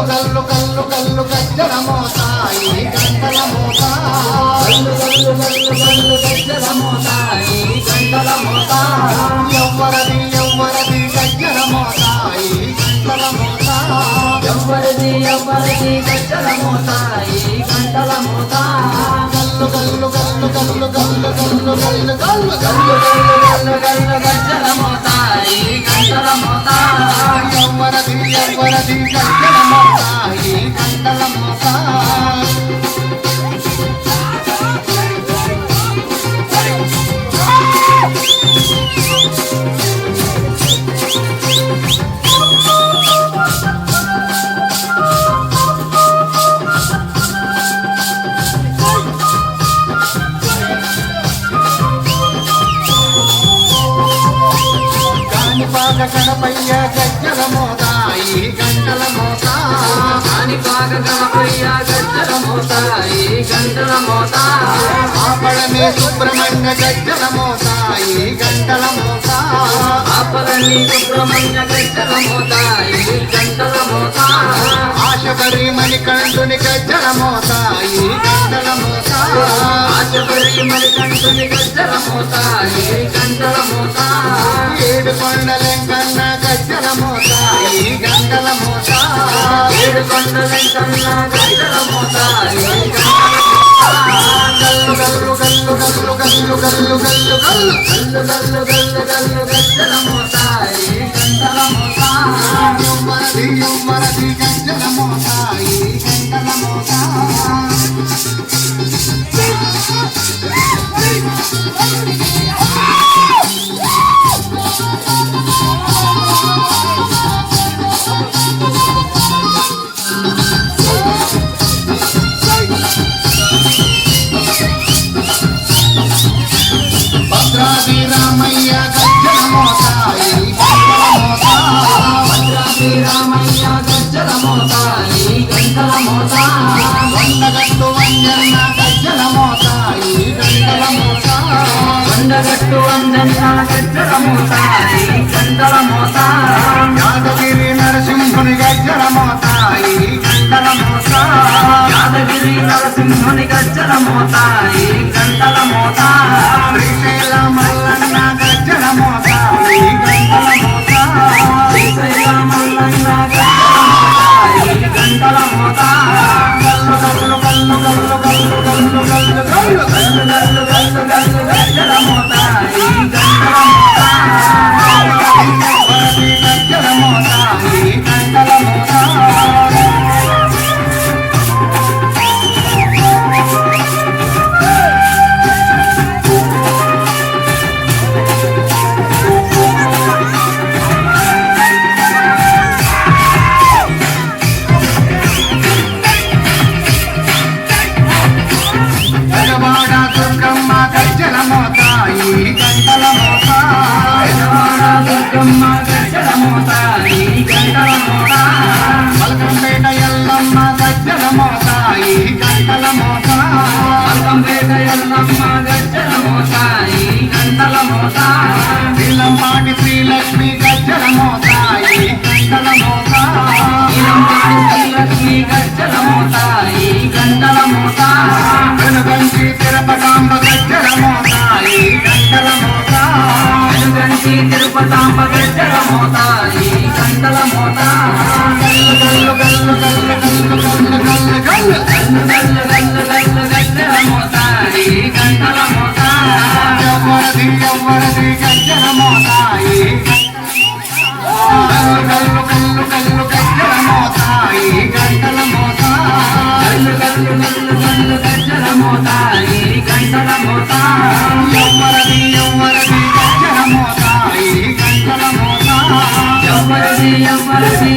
కల్లు కల్లు కల్లు గజ్జల మోతాయి గంటల మోతా కల్లు కల్లు కల్లు కల్లు గజ్జల మోతాయి గంటల మోతా ఎవ్వరది ఎవ్వరది గజ్జల మోతాయి గంటల మోతా ఎవ్వరది ఎవ్వరది గజ్జల మోతాయి గంటల మోతా కల్లు కల్లు కల్లు కల్లు కల్లు కల్లు కల్లు కల్లు కల్లు కల్లు కల్లు గజ్జల మోతాయి గంటల మోతా ఎవ్వరది ఎవ్వరది గజ్జల మోతాయి గంటల మోతా కాణిపాక గణపయ్య గజ్జల మోతాయి గంటల మోతా కాణిపాక గణపయ్య గజ్జల మోతాయి గంటల మోతా ఆపడమే సుబ్రహ్మణ్య గజ్జల మోతాయి గంటల మోతా ఆపడని సుబ్రహ్మణ్య గజ్జల మోతాయి గంటల మోతా ఆశబరి మణికంఠుని గజ్జల మోతాయి గంటల మోతా ఆశబరి మణికంఠుని గజ్జల మోతాయి గంటల మోతా ఏడు కొండలెంకన్న గజ్జల మోతాయి గంటల మోతా ఏడు కొండలెంకన్న గజ్జల మోతాయి గల్లు గల్లు గల్లు గల్లు గల్లు గల్లు గల్లు గల్లు గల్లు గల్లు గల్లు గజ్జల మోతాయి గంటల మోతా ఎవ్వరది ఎవ్వరది గజ్జల మోతాయి గంటల మోతా భద్రాద్రి రామయ్య గజ్జల మోతాయి గంటల మోతా భద్రాద్రి రామయ్య గజ్జల మోతాయి గంటల మోతా వండగట్టు వంజన్న గజ్జల మోతాయి గంటల మోతా వండగట్టు వంజన్న గజ్జల మోతాయి గంటల మోతా యాదగిరి నరసింహుని గజ్జల మోతాయి గంటల మోతా యాదగిరి నరసింహుని గజ్జల మోతాయి గంటల మోతా శ్రీశైల మల్లన్న గజ్జల మోతాయి గంటల మోతా శ్రీశైల మల్లన్న గజ్జల మోతాయి గంటల మోతా కల్లు కల్లు కల్లు కల్లు కల్లు కల్లు కల్లు కల్లు కల్లు కల్లు కల్లు గజ్జల మోతాయి గంటల మోతా గజ్జల మోతాయి గంటల మోతా పెదవాడ దుర్గమ్మ గజ్జల మోతాయి గంటల మోతా పెదవాడ దుర్గమ్మ గజ్జల మోతాయి గంటల మోతా మల్కంపేట ఎల్లమ్మ గజ్జల మోతాయి గంటల మోతా మల్కంపేట ఎల్లమ్మ గజ్జల మోతాయి గంటల మోతా నీలంపాటి శ్రీలక్ష్మి గజ్జల మోతాయి గంటల మోతా నీలంపాటి శ్రీలక్ష్మి గజ్జల మోతాయి గంటల మోతా వెనుగంచి తిరుపతాంబ గజ్జల మోతాయి గంటల మోతా వెనుగంచి తిరుపతాంబ గజ్జల మోతాయి గంటల మోతా గల్లు గల్లు గల్లు గల్లు గల్లు గల్లు గల్లు గల్లు గల్లు గల్లు గల్లు గజ్జల మోతాయి గంటల మోతా ఎవ్వరది ఎవ్వరది గజ్జల మోతాయి గల్లు గల్లు గల్లు గల్లు గజ్జల మోతాయి గంటల మోతా గల్లు గల్లు గల్లు గల్లు గజ్జల మోతాయి గంటల మోతా ఎవ్వరది ఎవ్వరది గజ్జల మోతాయి గంటల మోతా ఎవ్వరది ఎవ్వరది